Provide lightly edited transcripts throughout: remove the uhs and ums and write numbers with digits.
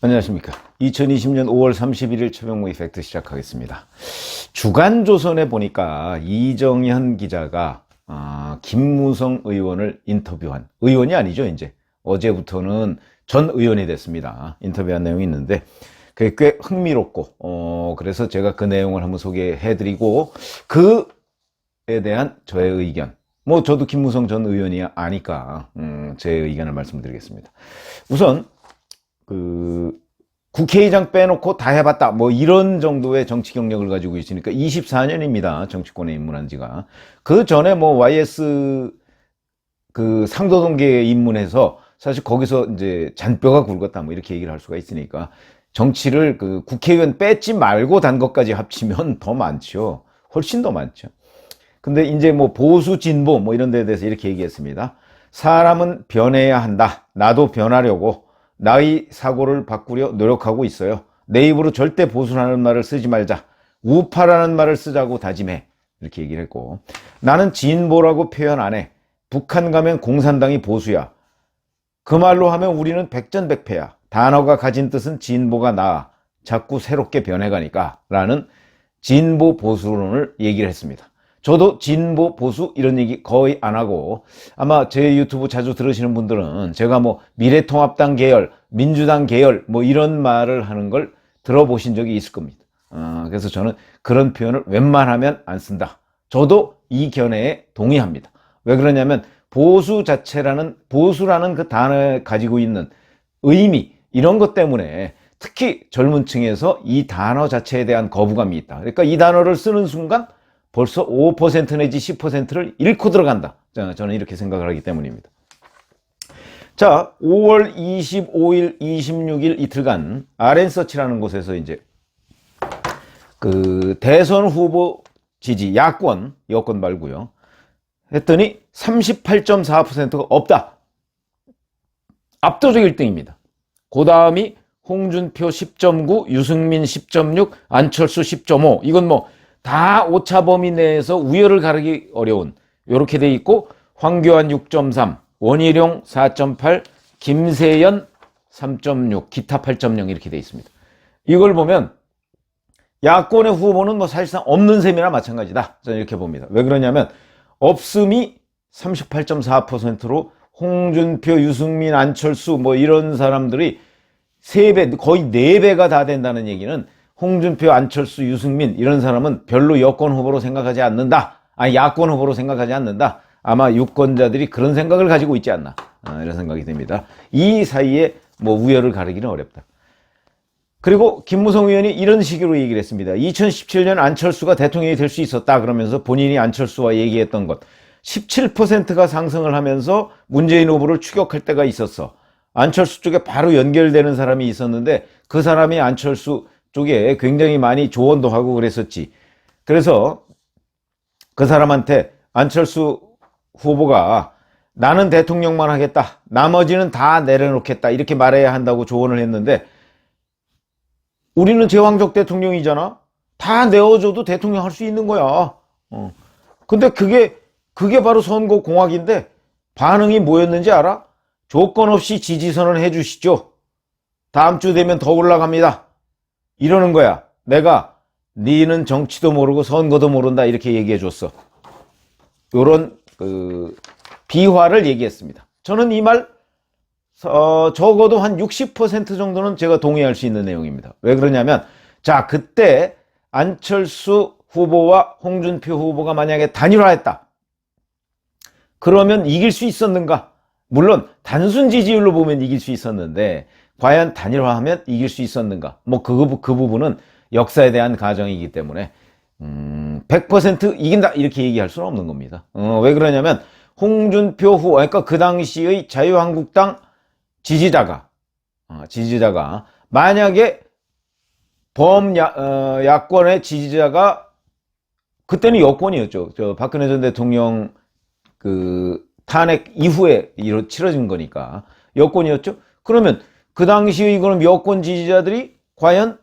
안녕하십니까. 2020년 5월 31일 최병무의 팩트 시작하겠습니다. 주간조선에 보니까 이정현 기자가 김무성 의원을 인터뷰한, 의원이 아니죠 이제, 어제부터는 전 의원이 됐습니다. 인터뷰한 내용이 있는데 그게 꽤 흥미롭고 그래서 제가 그 내용을 한번 소개해드리고, 그에 대한 저의 의견, 뭐 저도 김무성 전 의원이 아니까 제 의견을 말씀드리겠습니다. 우선 국회의장 빼놓고 다 해봤다, 뭐 이런 정도의 정치 경력을 가지고 있으니까 24년입니다. 정치권에 입문한 지가. 그 전에 뭐 YS 상도동계에 입문해서 사실 거기서 이제 잔뼈가 굵었다, 뭐 이렇게 얘기를 할 수가 있으니까, 정치를 국회의원 뺏지 말고 단 것까지 합치면 더 많죠. 훨씬 더 많죠. 근데 이제 뭐 보수 진보 뭐 이런 데에 대해서 이렇게 얘기했습니다. 사람은 변해야 한다. 나도 변하려고 나의 사고를 바꾸려 노력하고 있어요. 내 입으로 절대 보수라는 말을 쓰지 말자. 우파라는 말을 쓰자고 다짐해. 이렇게 얘기를 했고, 나는 진보라고 표현 안 해. 북한 가면 공산당이 보수야. 그 말로 하면 우리는 백전백패야. 단어가 가진 뜻은 진보가 나아. 자꾸 새롭게 변해가니까. 라는 진보 보수론을 얘기를 했습니다. 저도 진보 보수 이런 얘기 거의 안 하고, 아마 제 유튜브 자주 들으시는 분들은 제가 뭐 미래통합당 계열, 민주당 계열 뭐 이런 말을 하는 걸 들어보신 적이 있을 겁니다. 그래서 저는 그런 표현을 웬만하면 안 쓴다. 저도 이 견해에 동의합니다. 왜 그러냐면 보수라는 그 단어에 가지고 있는 의미, 이런 것 때문에 특히 젊은 층에서 이 단어 자체에 대한 거부감이 있다. 그러니까 이 단어를 쓰는 순간 벌써 5% 내지 10%를 잃고 들어간다. 저는 이렇게 생각을 하기 때문입니다. 자, 5월 25일, 26일 이틀간 RN서치라는 곳에서 이제 대선 후보 지지, 여권 말고요, 했더니 38.4%가 없다. 압도적 1등입니다. 그 다음이 홍준표 10.9, 유승민 10.6, 안철수 10.5. 이건 뭐 다 오차범위 내에서 우열을 가르기 어려운, 이렇게 돼 있고, 황교안 6.3, 원희룡 4.8, 김세연 3.6, 기타 8.0 이렇게 돼 있습니다. 이걸 보면 야권의 후보는 뭐 사실상 없는 셈이나 마찬가지다. 저는 이렇게 봅니다. 왜 그러냐면 없음이 38.4%로 홍준표, 유승민, 안철수 뭐 이런 사람들이 3배, 거의 4배가 다 된다는 얘기는, 홍준표, 안철수, 유승민 이런 사람은 별로 여권 후보로 생각하지 않는다. 야권 후보로 생각하지 않는다. 아마 유권자들이 그런 생각을 가지고 있지 않나, 이런 생각이 듭니다. 이 사이에 뭐 우열을 가르기는 어렵다. 그리고 김무성 의원이 이런 식으로 얘기를 했습니다. 2017년 안철수가 대통령이 될 수 있었다 그러면서 본인이 안철수와 얘기했던 것, 17%가 상승을 하면서 문재인 후보를 추격할 때가 있었어. 안철수 쪽에 바로 연결되는 사람이 있었는데 그 사람이 안철수 쪽에 굉장히 많이 조언도 하고 그랬었지. 그래서 그 사람한테 안철수 후보가 나는 대통령만 하겠다, 나머지는 다 내려놓겠다, 이렇게 말해야 한다고 조언을 했는데, 우리는 제왕적 대통령이잖아. 다 내어줘도 대통령 할 수 있는 거야. 근데 그게 바로 선거 공학인데, 반응이 뭐였는지 알아? 조건 없이 지지선언을 해주시죠. 다음 주 되면 더 올라갑니다. 이러는 거야. 내가 니는 정치도 모르고 선거도 모른다, 이렇게 얘기해 줬어. 요런 비화를 얘기했습니다. 저는 이 말 적어도 한 60% 정도는 제가 동의할 수 있는 내용입니다. 왜 그러냐면, 자, 그때 안철수 후보와 홍준표 후보가 만약에 단일화했다, 그러면 이길 수 있었는가? 물론 단순 지지율로 보면 이길 수 있었는데 과연 단일화하면 이길 수 있었는가? 뭐 그 부분은 역사에 대한 가정이기 때문에 100% 이긴다 이렇게 얘기할 수는 없는 겁니다. 왜 그러냐면 홍준표 후보, 그러니까 그 당시의 자유한국당 지지자가 만약에 야권의 지지자가, 그때는 여권이었죠. 박근혜 전 대통령 탄핵 이후에 치러진 거니까 여권이었죠. 그러면 그 당시에 그럼 여권 지지자들이 과연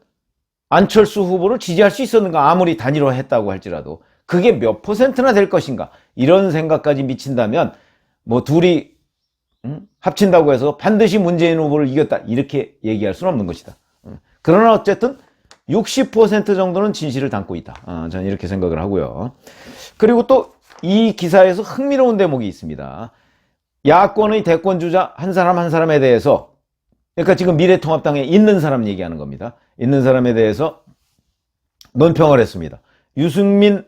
안철수 후보를 지지할 수 있었는가? 아무리 단일화했다고 할지라도 그게 몇 %나 될 것인가? 이런 생각까지 미친다면 뭐 둘이 합친다고 해서 반드시 문재인 후보를 이겼다 이렇게 얘기할 수는 없는 것이다. 그러나 어쨌든 60% 정도는 진실을 담고 있다. 저는 이렇게 생각을 하고요. 그리고 또 이 기사에서 흥미로운 대목이 있습니다. 야권의 대권주자 한 사람 한 사람에 대해서, 그러니까 지금 미래통합당에 있는 사람 얘기하는 겁니다. 있는 사람에 대해서 논평을 했습니다. 유승민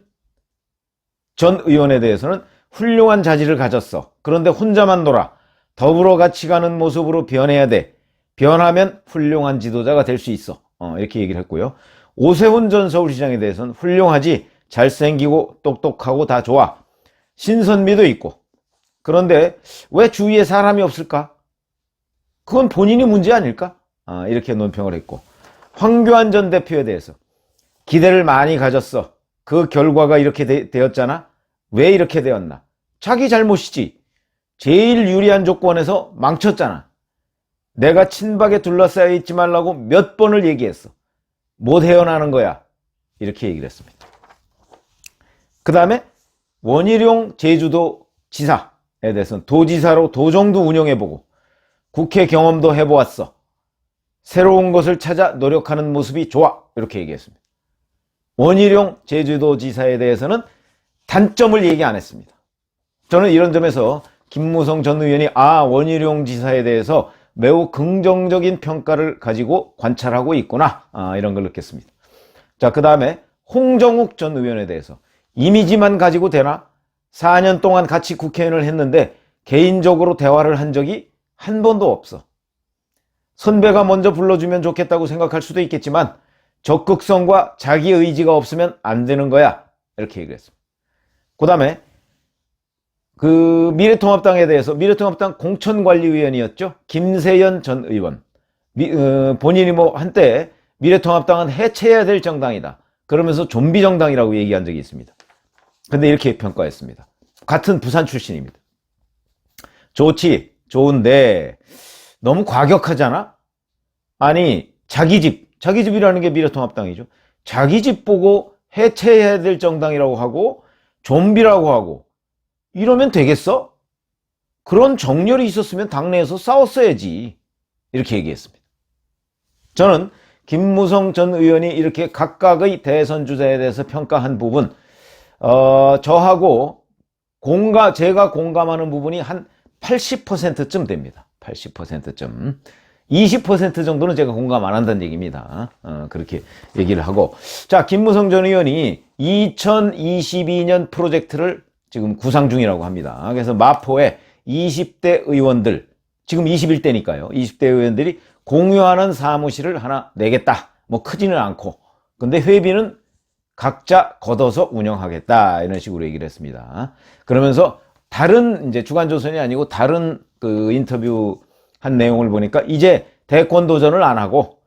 전 의원에 대해서는 훌륭한 자질을 가졌어. 그런데 혼자만 놀아. 더불어 같이 가는 모습으로 변해야 돼. 변하면 훌륭한 지도자가 될 수 있어. 이렇게 얘기를 했고요. 오세훈 전 서울시장에 대해서는 훌륭하지, 잘생기고 똑똑하고 다 좋아. 신선미도 있고. 그런데 왜 주위에 사람이 없을까? 그건 본인이 문제 아닐까? 이렇게 논평을 했고. 황교안 전 대표에 대해서 기대를 많이 가졌어. 그 결과가 이렇게 되었잖아. 왜 이렇게 되었나? 자기 잘못이지. 제일 유리한 조건에서 망쳤잖아. 내가 친박에 둘러싸여 있지 말라고 몇 번을 얘기했어. 못 헤어나는 거야. 이렇게 얘기를 했습니다. 그 다음에 원희룡 제주도 지사에 대해서는 도지사로 도정도 운영해보고 국회 경험도 해보았어. 새로운 것을 찾아 노력하는 모습이 좋아. 이렇게 얘기했습니다. 원희룡 제주도 지사에 대해서는 단점을 얘기 안 했습니다. 저는 이런 점에서 김무성 전 의원이 원희룡 지사에 대해서 매우 긍정적인 평가를 가지고 관찰하고 있구나, 이런 걸 느꼈습니다. 자, 그 다음에 홍정욱 전 의원에 대해서 이미지만 가지고 되나? 4년 동안 같이 국회의원을 했는데 개인적으로 대화를 한 적이 한 번도 없어. 선배가 먼저 불러주면 좋겠다고 생각할 수도 있겠지만 적극성과 자기 의지가 없으면 안 되는 거야. 이렇게 얘기를 했습니다. 그 다음에 미래통합당에 대해서, 미래통합당 공천관리위원이었죠. 김세연 전 의원. 본인이 한때 미래통합당은 해체해야 될 정당이다. 그러면서 좀비 정당이라고 얘기한 적이 있습니다. 근데 이렇게 평가했습니다. 같은 부산 출신입니다. 좋지, 좋은데 너무 과격하잖아? 아니, 자기 집이라는 게 미래통합당이죠. 자기 집 보고 해체해야 될 정당이라고 하고 좀비라고 하고 이러면 되겠어? 그런 정열이 있었으면 당내에서 싸웠어야지. 이렇게 얘기했습니다. 저는 김무성 전 의원이 이렇게 각각의 대선 주자에 대해서 평가한 부분, 저하고 제가 공감하는 부분이 한 80%쯤 됩니다. 80%쯤. 20% 정도는 제가 공감 안 한다는 얘기입니다. 그렇게 얘기를 하고. 자, 김무성 전 의원이 2022년 프로젝트를 지금 구상 중이라고 합니다. 그래서 마포에 20대 의원들, 지금 21대니까요. 20대 의원들이 공유하는 사무실을 하나 내겠다. 뭐 크지는 않고. 근데 회비는 각자 걷어서 운영하겠다. 이런 식으로 얘기를 했습니다. 그러면서 다른 이제 주간조선이 아니고 다른 인터뷰 한 내용을 보니까 이제 대권 도전을 안 하고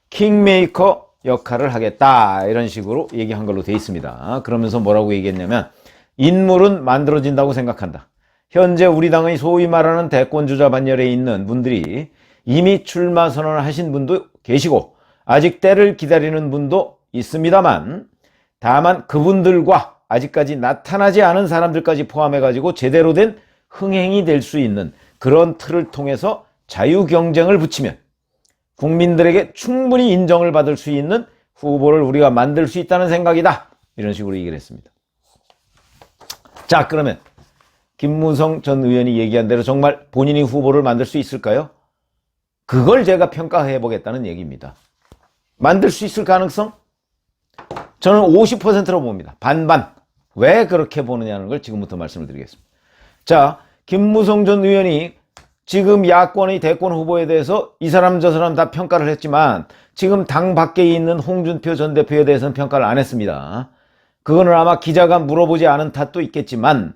킹메이커 역할을 하겠다. 이런 식으로 얘기한 걸로 돼 있습니다. 그러면서 뭐라고 얘기했냐면 인물은 만들어진다고 생각한다. 현재 우리 당의 소위 말하는 대권주자 반열에 있는 분들이 이미 출마 선언을 하신 분도 계시고 아직 때를 기다리는 분도 있습니다만 다만 그분들과 아직까지 나타나지 않은 사람들까지 포함해가지고 제대로 된 흥행이 될 수 있는 그런 틀을 통해서 자유경쟁을 붙이면 국민들에게 충분히 인정을 받을 수 있는 후보를 우리가 만들 수 있다는 생각이다. 이런 식으로 얘기를 했습니다. 자, 그러면 김무성 전 의원이 얘기한 대로 정말 본인이 후보를 만들 수 있을까요? 그걸 제가 평가해 보겠다는 얘기입니다. 만들 수 있을 가능성? 저는 50%로 봅니다. 반반. 왜 그렇게 보느냐는 걸 지금부터 말씀을 드리겠습니다. 자, 김무성 전 의원이 지금 야권의 대권 후보에 대해서 이 사람 저 사람 다 평가를 했지만 지금 당 밖에 있는 홍준표 전 대표에 대해서는 평가를 안 했습니다. 그거는 아마 기자가 물어보지 않은 탓도 있겠지만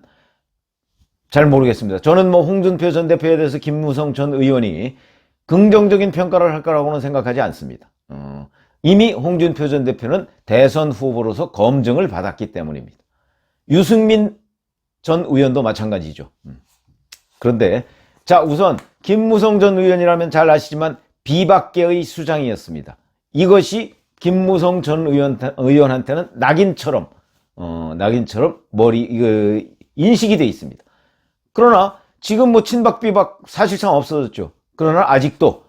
잘 모르겠습니다. 저는 홍준표 전 대표에 대해서 김무성 전 의원이 긍정적인 평가를 할 거라고는 생각하지 않습니다. 이미 홍준표 전 대표는 대선 후보로서 검증을 받았기 때문입니다. 유승민 전 의원도 마찬가지죠. 그런데 자, 우선 김무성 전 의원이라면 잘 아시지만 비박계의 수장이었습니다. 이것이 김무성 전 의원한테는 낙인처럼 인식이 돼 있습니다. 그러나 지금 뭐 친박 비박 사실상 없어졌죠. 그러나 아직도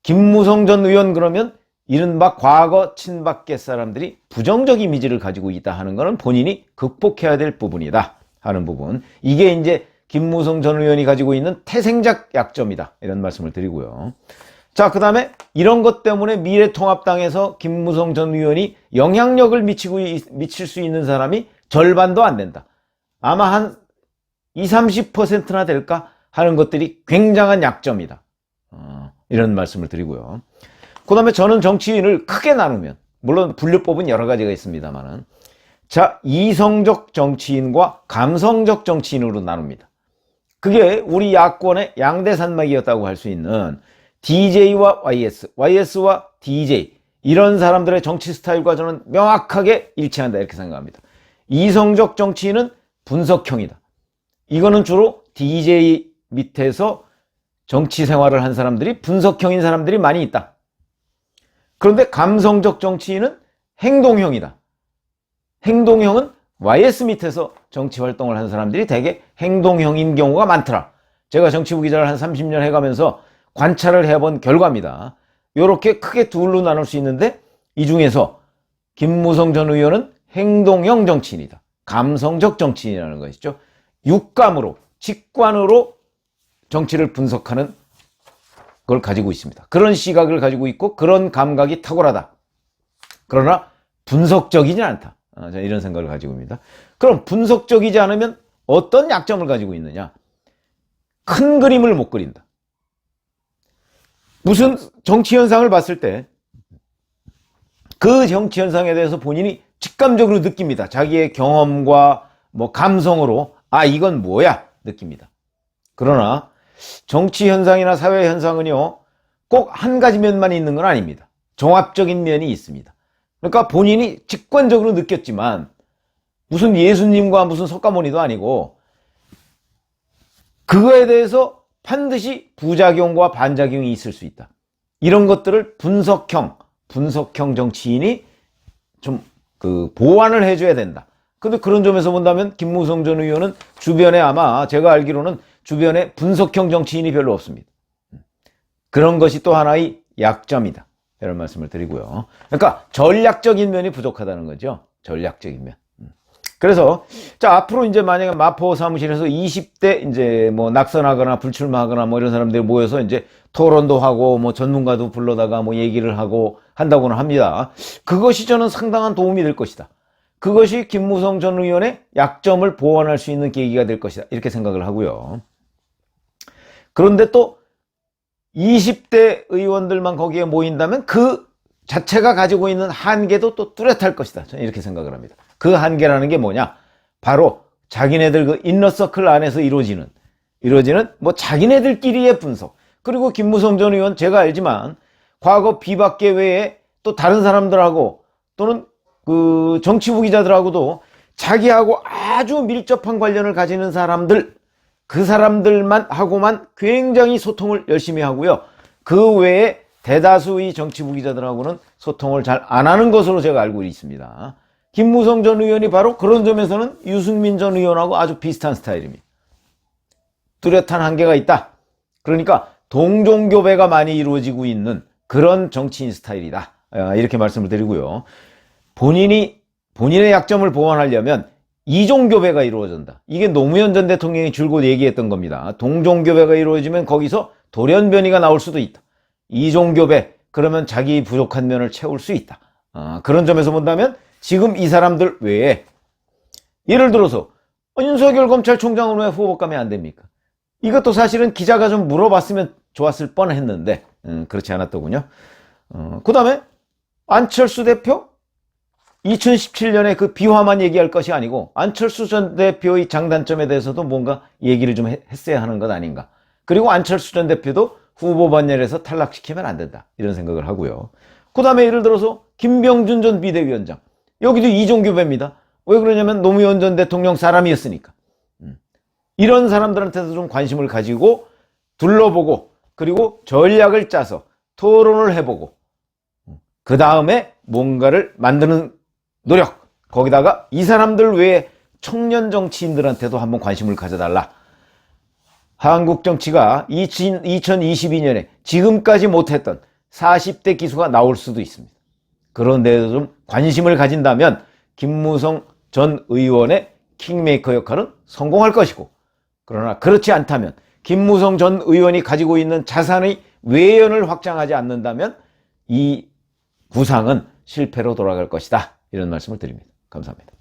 김무성 전 의원 그러면 이른바 과거 친박계 사람들이 부정적 이미지를 가지고 있다 하는 것은 본인이 극복해야 될 부분이다 하는 부분. 이게 이제 김무성 전 의원이 가지고 있는 태생적 약점이다, 이런 말씀을 드리고요. 자, 그 다음에 이런 것 때문에 미래통합당에서 김무성 전 의원이 영향력을 미칠 수 있는 사람이 절반도 안 된다. 아마 한 20, 30%나 될까 하는 것들이 굉장한 약점이다. 이런 말씀을 드리고요. 그 다음에 저는 정치인을 크게 나누면, 물론 분류법은 여러 가지가 있습니다만은, 자, 이성적 정치인과 감성적 정치인으로 나눕니다. 그게 우리 야권의 양대 산맥이었다고 할 수 있는 DJ와 YS, YS와 DJ, 이런 사람들의 정치 스타일과 저는 명확하게 일치한다, 이렇게 생각합니다. 이성적 정치인은 분석형이다. 이거는 주로 DJ 밑에서 정치 생활을 한 사람들이 분석형인 사람들이 많이 있다. 그런데 감성적 정치인은 행동형이다. 행동형은 YS 밑에서 정치 활동을 한 사람들이 대개 행동형인 경우가 많더라. 제가 정치부 기자를 한 30년 해가면서 관찰을 해본 결과입니다. 이렇게 크게 둘로 나눌 수 있는데, 이 중에서 김무성 전 의원은 행동형 정치인이다. 감성적 정치인이라는 것이죠. 육감으로, 직관으로 정치를 분석하는 걸 가지고 있습니다. 그런 시각을 가지고 있고 그런 감각이 탁월하다. 그러나 분석적이지 않다. 저는 이런 생각을 가지고 있습니다. 그럼 분석적이지 않으면 어떤 약점을 가지고 있느냐? 큰 그림을 못 그린다. 무슨 정치 현상을 봤을 때 그 정치 현상에 대해서 본인이 직감적으로 느낍니다. 자기의 경험과 뭐 감성으로 이건 뭐야 느낍니다. 그러나 정치 현상이나 사회 현상은요, 꼭 한 가지 면만 있는 건 아닙니다. 종합적인 면이 있습니다. 그러니까 본인이 직관적으로 느꼈지만 무슨 예수님과 무슨 석가모니도 아니고 그거에 대해서 반드시 부작용과 반작용이 있을 수 있다. 이런 것들을 분석형 정치인이 좀 보완을 해줘야 된다. 근데 그런 점에서 본다면 김무성 전 의원은 주변에, 아마 제가 알기로는 주변에 분석형 정치인이 별로 없습니다. 그런 것이 또 하나의 약점이다, 이런 말씀을 드리고요. 그러니까 전략적인 면이 부족하다는 거죠. 전략적인 면. 그래서 자, 앞으로 이제 만약에 마포 사무실에서 20대 이제 뭐 낙선하거나 불출마하거나 뭐 이런 사람들이 모여서 이제 토론도 하고 뭐 전문가도 불러다가 뭐 얘기를 하고 한다고는 합니다. 그것이 저는 상당한 도움이 될 것이다. 그것이 김무성 전 의원의 약점을 보완할 수 있는 계기가 될 것이다, 이렇게 생각을 하고요. 그런데 또 20대 의원들만 거기에 모인다면 그 자체가 가지고 있는 한계도 또 뚜렷할 것이다, 저는 이렇게 생각을 합니다. 그 한계라는 게 뭐냐? 바로 자기네들 그 인너서클 안에서 이루어지는 뭐 자기네들끼리의 분석. 그리고 김무성 전 의원, 제가 알지만 과거 비박계 외에 또 다른 사람들하고 또는 그 정치부 기자들하고도 자기하고 아주 밀접한 관련을 가지는 사람들, 그 사람들만 하고만 굉장히 소통을 열심히 하고요. 그 외에 대다수의 정치부 기자들하고는 소통을 잘 안 하는 것으로 제가 알고 있습니다. 김무성 전 의원이 바로 그런 점에서는 유승민 전 의원하고 아주 비슷한 스타일입니다. 뚜렷한 한계가 있다. 그러니까 동종교배가 많이 이루어지고 있는 그런 정치인 스타일이다, 이렇게 말씀을 드리고요. 본인의 약점을 보완하려면 이종교배가 이루어진다. 이게 노무현 전 대통령이 줄곧 얘기했던 겁니다. 동종교배가 이루어지면 거기서 돌연변이가 나올 수도 있다. 이종교배, 그러면 자기 부족한 면을 채울 수 있다. 그런 점에서 본다면 지금 이 사람들 외에, 예를 들어서 윤석열 검찰총장은 왜 후보감이 안 됩니까? 이것도 사실은 기자가 좀 물어봤으면 좋았을 뻔했는데 그렇지 않았더군요. 그 다음에 안철수 대표, 2017년에 그 비화만 얘기할 것이 아니고 안철수 전 대표의 장단점에 대해서도 뭔가 얘기를 좀 했어야 하는 것 아닌가. 그리고 안철수 전 대표도 후보 반열에서 탈락시키면 안 된다, 이런 생각을 하고요. 그 다음에 예를 들어서 김병준 전 비대위원장, 여기도 이종교배입니다. 왜 그러냐면 노무현 전 대통령 사람이었으니까. 이런 사람들한테도 좀 관심을 가지고 둘러보고, 그리고 전략을 짜서 토론을 해보고, 그 다음에 뭔가를 만드는 노력, 거기다가 이 사람들 외에 청년 정치인들한테도 한번 관심을 가져달라. 한국 정치가 2022년에 지금까지 못했던 40대 기수가 나올 수도 있습니다. 그런데도 좀 관심을 가진다면 김무성 전 의원의 킹메이커 역할은 성공할 것이고, 그러나 그렇지 않다면 김무성 전 의원이 가지고 있는 자산의 외연을 확장하지 않는다면 이 구상은 실패로 돌아갈 것이다. 이런 말씀을 드립니다. 감사합니다.